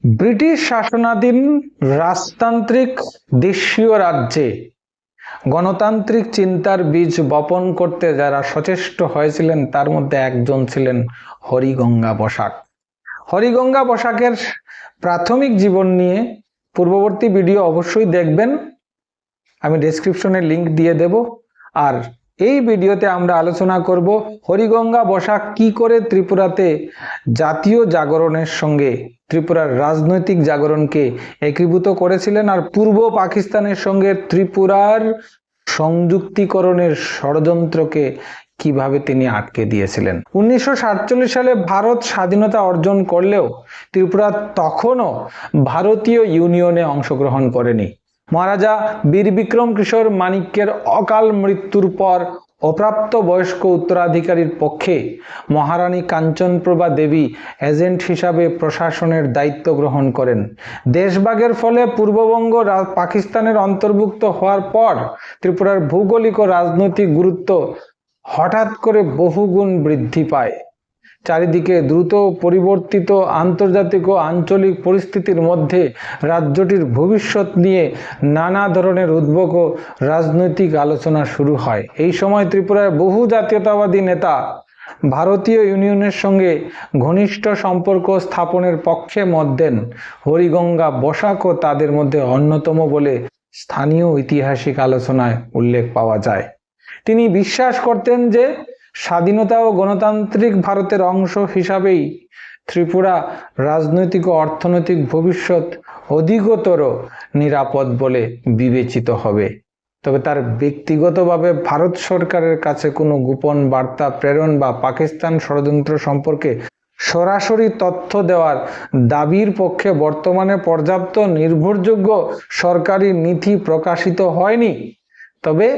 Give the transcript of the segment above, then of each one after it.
British শাসনাধীন রাজতান্ত্রিক দেশীয় রাজ্যে গণতান্ত্রিক চিন্তার বীজ বপন করতে যারা সচেষ্ট হয়েছিলেন তার মধ্যে একজন ছিলেন হরিগঙ্গা বসাক। হরিগঙ্গা বসাকের প্রাথমিক জীবন নিয়ে পূর্ববর্তী ভিডিও অবশ্যই দেখবেন, আমি ডেসক্রিপশনে লিংক দিয়ে দেব। আর এই ভিডিওতে আমরা আলোচনা করব হরিগঙ্গা বসাক কি করে ত্রিপুরাতে জাতীয় জাগরণের সঙ্গে ত্রিপুরার রাজনৈতিক জাগরণকে একীভূত করেছিলেন আর পূর্ব পাকিস্তানের সঙ্গে ত্রিপুরার সংযুক্তিকরণের ষড়যন্ত্রকে কিভাবে তিনি আটকে দিয়েছিলেন। 1947 সালে ভারত স্বাধীনতা অর্জন করলেও ত্রিপুরা তখনও ভারতীয় ইউনিয়নে অংশগ্রহণ করেনি। মহারাজা বীর বিক্রম কিশোর মানিক্যের অকাল মৃত্যুর পর অপ্রাপ্ত বয়স্ক উত্তরাধিকারীর পক্ষে মহারানী কাঞ্চনপ্রভা দেবী এজেন্ট হিসাবে প্রশাসনের দায়িত্ব গ্রহণ করেন। দেশভাগের ফলে পূর্ববঙ্গ পাকিস্তানের অন্তর্ভুক্ত হওয়ার পর ত্রিপুরার ভৌগোলিক ও রাজনৈতিক গুরুত্ব হঠাৎ করে বহুগুণ বৃদ্ধি পায়। চারিদিকে দ্রুত পরিবর্তিত আন্তর্জাতিক ও আঞ্চলিক পরিস্থিতির মধ্যে রাজ্যটির ভবিষ্যৎ নিয়ে নানা ধরনের উদ্বেগ ও রাজনৈতিক আলোচনা শুরু হয়। এই সময় ত্রিপুরার বহু জাতীয়তাবাদী নেতা ভারতীয় ইউনিয়নের সঙ্গে ঘনিষ্ঠ সম্পর্ক স্থাপনের পক্ষে মত দেন। হরিগঙ্গা বসাকও তাদের মধ্যে অন্যতম বলে স্থানীয় ঐতিহাসিক আলোচনায় উল্লেখ পাওয়া যায়। তিনি বিশ্বাস করতেন যে স্বাধীনতা ও গণতান্ত্রিক ভারতের অংশ হিসাবেই ত্রিপুরা রাজনৈতিক ও অর্থনৈতিক ভবিষ্যৎ অধিকতর নিরাপদ বলে বিবেচিত হবে। তবে তার ব্যক্তিগতভাবে ভারত সরকারের কাছে কোনো গোপন বার্তা প্রেরণ বা পাকিস্তান ষড়যন্ত্র সম্পর্কে সরাসরি তথ্য দেওয়ার দাবির পক্ষে বর্তমানে পর্যাপ্ত নির্ভরযোগ্য সরকারি নীতি প্রকাশিত হয়নি। তবে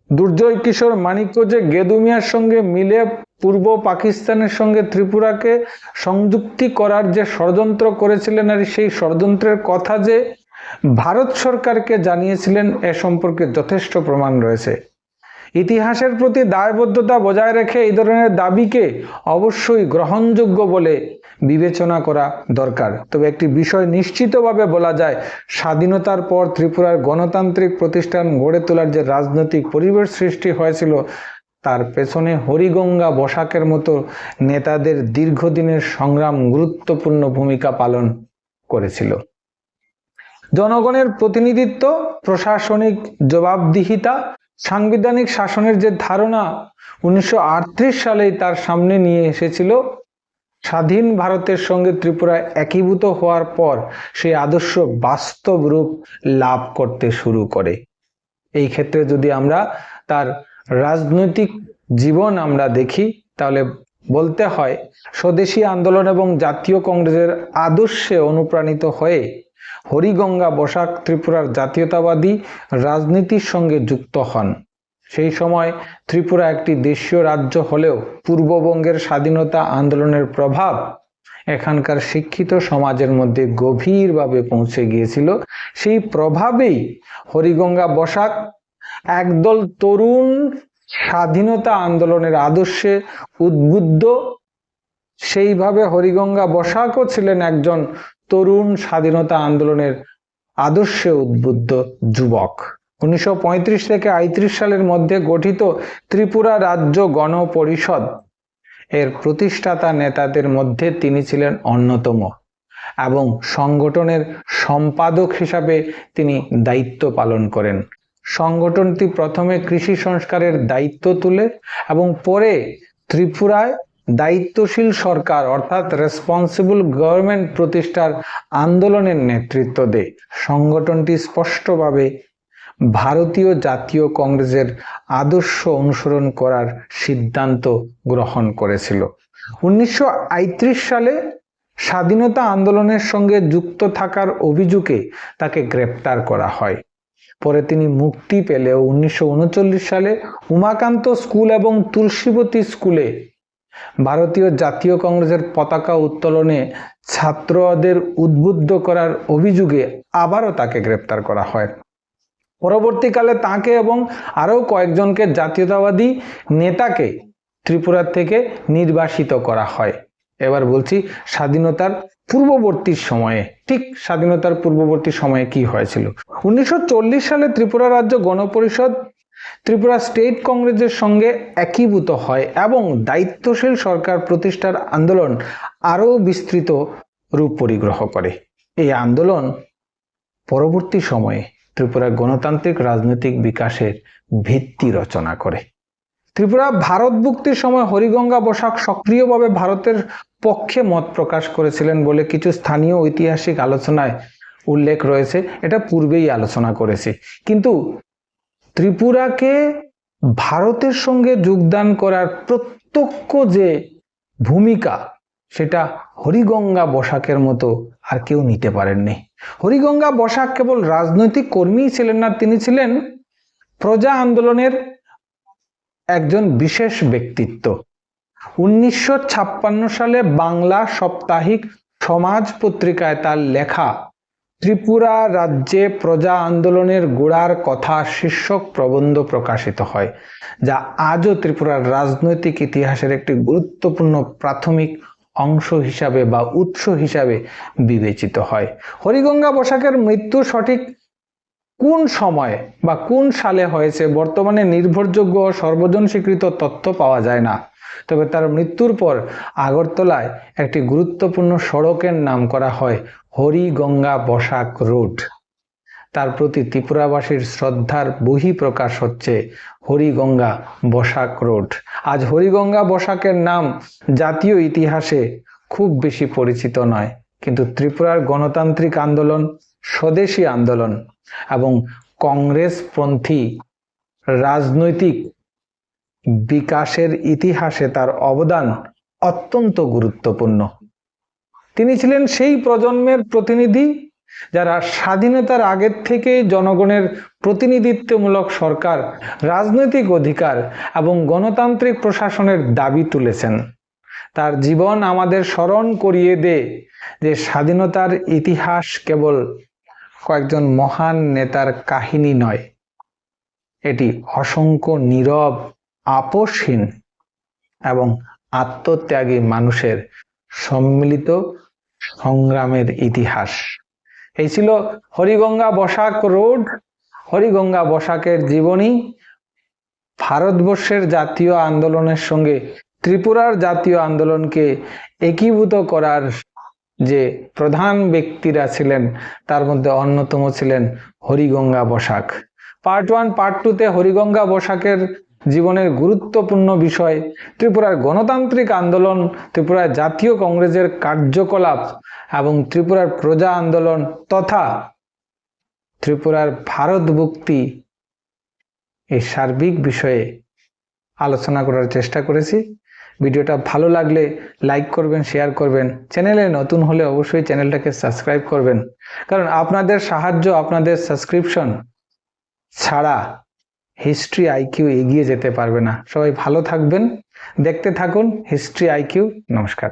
দুর্জয় কিশোর মানিক্য যে গেদু মিয়ার সঙ্গে মিলে পূর্ব পাকিস্তানের সঙ্গে ত্রিপুরাকে সংযুক্তি করার যে ষড়যন্ত্র করেছিলেন আর সেই ষড়যন্ত্রের কথা যে ভারত সরকারকে জানিয়েছিলেন এ সম্পর্কে যথেষ্ট প্রমাণ রয়েছে। ইতিহাসের প্রতি দায়বদ্ধতা বজায় রেখে এই ধরনের দাবিকে অবশ্যই গ্রহণযোগ্য বলে বিবেচনা করা দরকার। তবে একটি বিষয় নিশ্চিতভাবে বলা যায়, স্বাধীনতার পর ত্রিপুরার গণতান্ত্রিক প্রতিষ্ঠান গড়ে তোলার যে রাজনৈতিক পরিবেশ সৃষ্টি হয়েছিল তার পেছনে হরিগঙ্গা বসাকের মতো নেতাদের দীর্ঘদিনের সংগ্রাম গুরুত্বপূর্ণ ভূমিকা পালন করেছিল। জনগণের প্রতিনিধিত্ব, প্রশাসনিক জবাবদিহিতা, সাংবিধানিক শাসনের যে ধারণা 1938 সালেই তার সামনে নিয়ে এসেছিল, স্বাধীন ভারতের সঙ্গে ত্রিপুরা একীভূত হওয়ার পর সেই আদর্শ বাস্তব রূপ লাভ করতে শুরু করে। এই ক্ষেত্রে যদি আমরা তার রাজনৈতিক জীবন আমরা দেখি তাহলে বলতে হয় স্বদেশী আন্দোলন এবং জাতীয় কংগ্রেসের আদর্শে অনুপ্রাণিত হয়ে হরিগঙ্গা বসাক ত্রিপুরার জাতীয়তাবাদী রাজনীতির সঙ্গে যুক্ত হন। সেই সময় ত্রিপুরা একটি দেশীয় রাজ্য হলেও পূর্ববঙ্গের স্বাধীনতা আন্দোলনের প্রভাব এখানকার শিক্ষিত সমাজের মধ্যে গভীরভাবে পৌঁছে গিয়েছিল। সেই প্রভাবেই হরিগঙ্গা বসাক একদল তরুণ স্বাধীনতা আন্দোলনের আদর্শে উদ্বুদ্ধ। সেইভাবে হরিগঙ্গা বসাকও ছিলেন একজন তরুণ স্বাধীনতা আন্দোলনের আদর্শে উদ্বুদ্ধ যুবক। 1935 থেকে 38 সালের মধ্যে গঠিত ত্রিপুরা রাজ্য গণপরিষদ এর প্রতিষ্ঠাতা নেতাদের মধ্যে তিনি ছিলেন অন্যতম এবং সংগঠনের সম্পাদক হিসাবে তিনি দায়িত্ব পালন করেন। সংগঠনটি প্রথমে কৃষি সংস্কারের দায়িত্ব তুলে এবং পরে ত্রিপুরায় দায়িত্বশীল সরকার অর্থাৎ রেসপন্সিবল গভর্নমেন্ট প্রতিষ্ঠার আন্দোলনের নেতৃত্ব দেয়। সংগঠনটি স্পষ্টভাবে ভারতীয় জাতীয় কংগ্রেসের আদর্শ অনুসরণ করার সিদ্ধান্ত গ্রহণ করেছিল। 1938 সালে স্বাধীনতা আন্দোলনের সঙ্গে যুক্ত থাকার অভিযোগে তাকে গ্রেপ্তার করা হয়। পরে তিনি মুক্তি পেলেও 1939 সালে উমাকান্ত স্কুল এবং তুলসীবতী স্কুলে ভারতীয় জাতীয় কংগ্রেসের পতাকা উত্তোলনে ছাত্রদের উদ্বুদ্ধ করার অভিযোগে আবারও তাকে গ্রেপ্তার করা হয়। পরবর্তীকালে তাকে এবং আরও কয়েকজনকে জাতীয়তাবাদী নেতাকে ত্রিপুরা থেকে নির্বাসিত করা হয় এবার বলছি স্বাধীনতার পূর্ববর্তী সময়ে, ঠিক স্বাধীনতার পূর্ববর্তী সময়ে কি হয়েছিল। 1940 সালে ত্রিপুরা রাজ্য গণপরিষদ ত্রিপুরা স্টেট কংগ্রেসের সঙ্গে একীভূত হয় এবং দায়িত্বশীল সরকার প্রতিষ্ঠার আন্দোলন আরও বিস্তৃত রূপ পরিগ্রহ করে। এই আন্দোলন পরবর্তী সময়ে ত্রিপুরা গণতান্ত্রিক রাজনৈতিক বিকাশের ভিত্তি রচনা করে। ত্রিপুরা ভারত মুক্তির সময় হরিগঙ্গা বসাক সক্রিয়ভাবে ভারতের পক্ষে মত প্রকাশ করেছিলেন বলে কিছু স্থানীয় ঐতিহাসিক আলোচনায় উল্লেখ রয়েছে। এটা পূর্বেই আলোচনা করেছি। কিন্তু ত্রিপুরাকে ভারতের সঙ্গে যোগদান করার প্রত্যক্ষ যে ভূমিকা, সেটা হরিগঙ্গা বসাকের মতো আর কেউ নিতে পারেননি। হরিগঙ্গা বসাক কেবল রাজনৈতিক কর্মীই ছিলেন না, তিনি ছিলেন প্রজা আন্দোলনের একজন বিশেষ ব্যক্তিত্ব। 1956 সালে বাংলা সাপ্তাহিক সমাজ পত্রিকায় তার লেখা ত্রিপুরা রাজ্যে প্রজা আন্দোলনের গোড়ার কথা শীর্ষক প্রবন্ধ প্রকাশিত হয়, যা আজও ত্রিপুরার রাজনৈতিক ইতিহাসের একটি গুরুত্বপূর্ণ প্রাথমিক অংশ হিসাবে বা উৎস হিসাবে বিবেচিত হয়। হরিগঙ্গা বসাকের মৃত্যু সঠিক কোন সময় বা কোন সালে হয়েছে বর্তমানে নির্ভরযোগ্য ও সর্বজন স্বীকৃত তথ্য পাওয়া যায় না। তবে তার মৃত্যুর পর আগরতলায় একটি গুরুত্বপূর্ণ সড়কের নাম করা হয় হরিগঙ্গা বসাক রোড। তার প্রতি ত্রিপুরাবাসীর শ্রদ্ধার বহিঃপ্রকাশ হচ্ছে হরিগঙ্গা বসাক রোড। আজ হরিগঙ্গা বসাকের নাম জাতীয় ইতিহাসে খুব বেশি পরিচিত নয়, কিন্তু ত্রিপুরার গণতান্ত্রিক আন্দোলন, স্বদেশী আন্দোলন এবং কংগ্রেসপন্থী রাজনৈতিক বিকাশের ইতিহাসে তার অবদান অত্যন্ত গুরুত্বপূর্ণ। তিনি ছিলেন সেই প্রজন্মের প্রতিনিধি যারা স্বাধীনতার আগের থেকে জনগণের প্রতিনিধিত্বমূলক সরকার, রাজনৈতিক অধিকার এবং গণতান্ত্রিক প্রশাসনের দাবি তুলেছেন। তার জীবন আমাদের স্মরণ করিয়ে দেয় যে স্বাধীনতার ইতিহাস কেবল কয়েকজন মহান নেতার কাহিনী নয়, এটি অসংখ্য নীরব, আপোষহীন এবং আত্মত্যাগী মানুষের সম্মিলিত সংগ্রামের ইতিহাস। এই ছিল হরিগঙ্গা বসাক রোড, হরিগঙ্গা বসাকের জীবনী। ভারতবর্ষের জাতীয় আন্দোলনের সঙ্গে ত্রিপুরার জাতীয় আন্দোলনকে একীভূত করার যে প্রধান ব্যক্তিরা ছিলেন, তার মধ্যে অন্যতম ছিলেন হরিগঙ্গা বসাক। পার্ট 1, পার্ট 2-তে হরিগঙ্গা বসাকের জীবনের গুরুত্বপূর্ণ বিষয়, ত্রিপুরার গণতান্ত্রিক আন্দোলন, ত্রিপুরার জাতীয় কংগ্রেসের কার্যকলাপ এবং ত্রিপুরার প্রজা আন্দোলন তথা ত্রিপুরার ভারত মুক্তি, এই সার্বিক বিষয়ে আলোচনা করার চেষ্টা করেছি। ভিডিওটা ভালো লাগলে লাইক করবেন, শেয়ার করবেন। চ্যানেলে নতুন হলে অবশ্যই চ্যানেলটাকে সাবস্ক্রাইব করবেন, কারণ আপনাদের সাহায্য, আপনাদের সাবস্ক্রিপশন ছাড়া হিস্ট্রি আইকিউ এগিয়ে যেতে পারবে না। সবাই ভালো থাকবেন, দেখতে থাকুন হিস্ট্রি আইকিউ। নমস্কার।